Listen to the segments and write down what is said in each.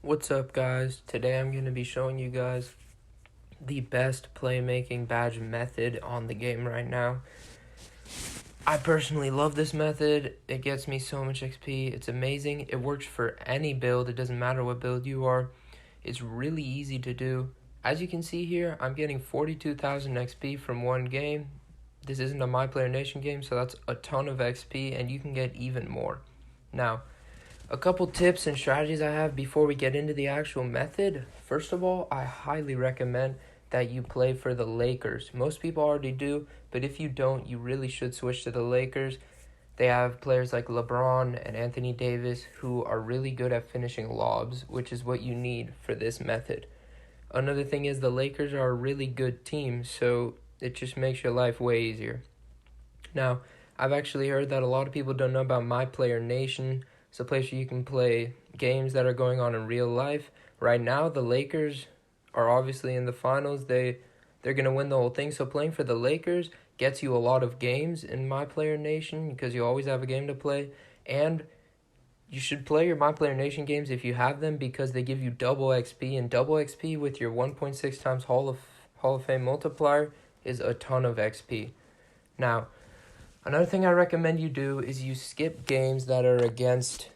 What's up, guys? Today I'm going to be showing you guys the best playmaking badge method on the game right now. I personally love this method. It gets me so much XP. It's amazing. It works for any build. It doesn't matter what build you are. It's really easy to do. As you can see here, I'm getting 42,000 XP from one game. This isn't a My Player Nation game, so that's a ton of XP, and you can get even more. Now, a couple tips and strategies I have before we get into the actual method. First of all, I highly recommend that you play for the Lakers. Most people already do, but if you don't, you really should switch to the Lakers. They have players like LeBron and Anthony Davis who are really good at finishing lobs, which is what you need for this method. Another thing is the Lakers are a really good team, so it just makes your life way easier. Now, I've actually heard that a lot of people don't know about My Player Nation. It's a place where you can play games that are going on in real life. Right now, the Lakers are obviously in the finals. They're going to win the whole thing. So playing for the Lakers gets you a lot of games in My Player Nation because you always have a game to play. And you should play your My Player Nation games if you have them because they give you double XP. And double XP with your 1.6 times Hall of Fame multiplier is a ton of XP. Now, another thing I recommend you do is you skip games that are against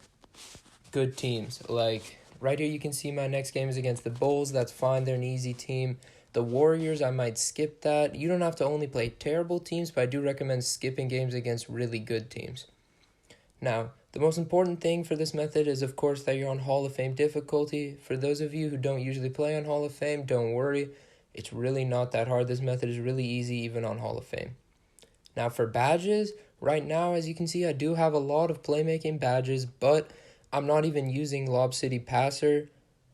good teams. Like right here you can see my next game is against the Bulls. That's fine, they're an easy team. The Warriors, I might skip that. You don't have to only play terrible teams, but I do recommend skipping games against really good teams. Now, the most important thing for this method is, of course, that you're on Hall of Fame difficulty. For those of you who don't usually play on Hall of Fame, don't worry. It's really not that hard. This method is really easy even on Hall of Fame. Now for badges, right now as you can see I do have a lot of playmaking badges, but I'm not even using Lob City Passer.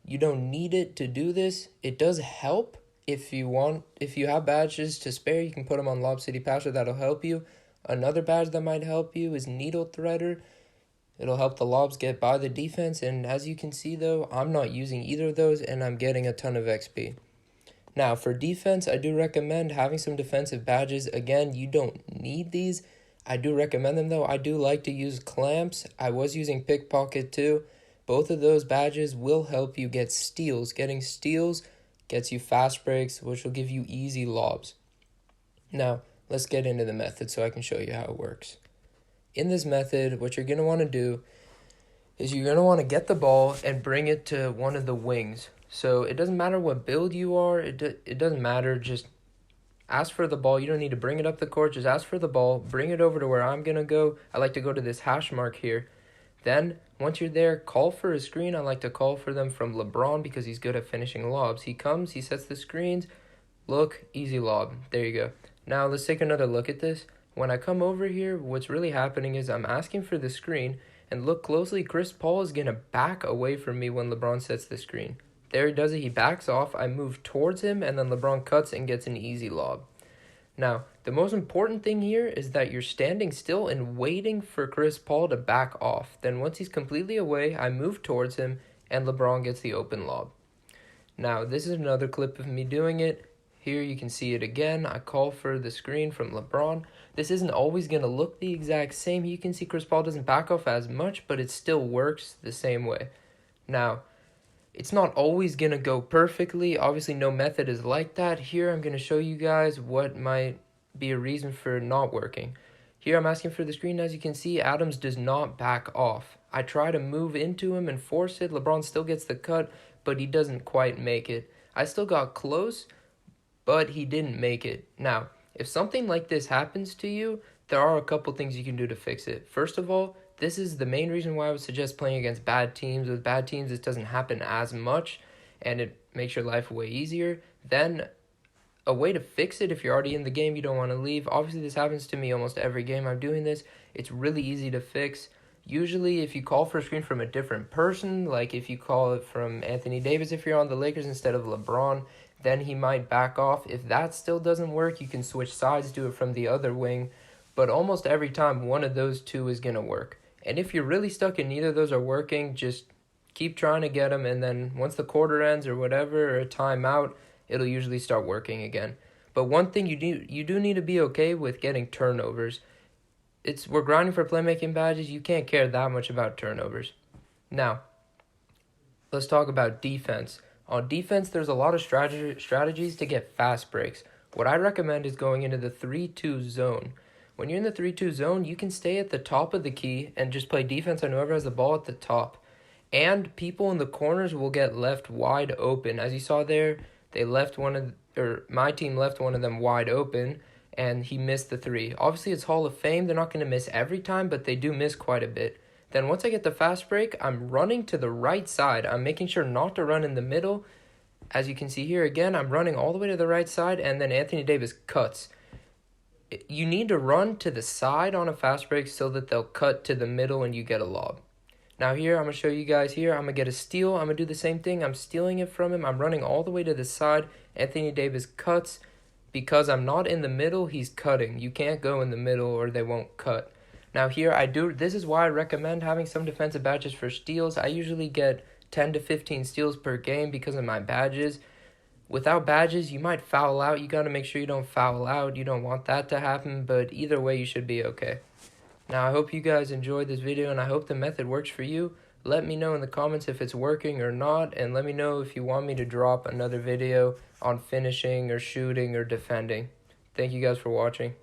You don't need it to do this. It does help if you want. If you have badges to spare, you can put them on Lob City Passer. That'll help you. Another badge that might help you is Needle Threader. It'll help the lobs get by the defense, and as you can see though, I'm not using either of those and I'm getting a ton of XP. Now, for defense, I do recommend having some defensive badges. Again, you don't need these. I do recommend them, though. I do like to use clamps. I was using pickpocket, too. Both of those badges will help you get steals. Getting steals gets you fast breaks, which will give you easy lobs. Now, let's get into the method so I can show you how it works. In this method, what you're going to want to do is you're going to want to get the ball and bring it to one of the wings. So it doesn't matter what build you are, it doesn't matter, just ask for the ball. You don't need to bring it up the court, just ask for the ball, bring it over to where I'm going to go. I like to go to this hash mark here. Then, once you're there, call for a screen. I like to call for them from LeBron because he's good at finishing lobs. He comes, he sets the screens, look, easy lob. There you go. Now let's take another look at this. When I come over here, what's really happening is I'm asking for the screen, and look closely, Chris Paul is going to back away from me when LeBron sets the screen. There he does it, he backs off, I move towards him, and then LeBron cuts and gets an easy lob. Now, the most important thing here is that you're standing still and waiting for Chris Paul to back off. Then once he's completely away, I move towards him, and LeBron gets the open lob. Now, this is another clip of me doing it. Here you can see it again. I call for the screen from LeBron. This isn't always going to look the exact same. You can see Chris Paul doesn't back off as much, but it still works the same way. Now, it's not always going to go perfectly. Obviously, no method is like that. Here, I'm going to show you guys what might be a reason for not working. Here, I'm asking for the screen. As you can see, Adams does not back off. I try to move into him and force it. LeBron still gets the cut, but he doesn't quite make it. I still got close, but he didn't make it. Now, if something like this happens to you, there are a couple things you can do to fix it. First of all, this is the main reason why I would suggest playing against bad teams. With bad teams, this doesn't happen as much, and it makes your life way easier. Then, a way to fix it, if you're already in the game, you don't want to leave. Obviously, this happens to me almost every game I'm doing this. It's really easy to fix. Usually, if you call for a screen from a different person, like if you call it from Anthony Davis if you're on the Lakers instead of LeBron, then he might back off. If that still doesn't work, you can switch sides, do it from the other wing. But almost every time, one of those two is going to work. And if you're really stuck and neither of those are working, just keep trying to get them. And then once the quarter ends or whatever, or a timeout, it'll usually start working again. But one thing you do need to be okay with getting turnovers. We're grinding for playmaking badges. You can't care that much about turnovers. Now, Let's talk about defense. On defense, there's a lot of strategies to get fast breaks. What I recommend is going into the 3-2 zone. When you're in the 3-2 zone, you can stay at the top of the key and just play defense on whoever has the ball at the top. And people in the corners will get left wide open. As you saw there, my team left one of them wide open, and he missed the three. Obviously, it's Hall of Fame. They're not going to miss every time, but they do miss quite a bit. Then once I get the fast break, I'm running to the right side. I'm making sure not to run in the middle. As you can see here again, I'm running all the way to the right side, and then Anthony Davis cuts. You need to run to the side on a fast break so that they'll cut to the middle and you get a lob. Now here, I'm going to show you guys here. I'm going to get a steal. I'm going to do the same thing. I'm stealing it from him. I'm running all the way to the side. Anthony Davis cuts. Because I'm not in the middle, he's cutting. You can't go in the middle or they won't cut. Now here, this is why I recommend having some defensive badges for steals. I usually get 10 to 15 steals per game because of my badges. Without badges, you might foul out. You got to make sure you don't foul out. You don't want that to happen, but either way, you should be okay. Now, I hope you guys enjoyed this video, and I hope the method works for you. Let me know in the comments if it's working or not, and let me know if you want me to drop another video on finishing or shooting or defending. Thank you guys for watching.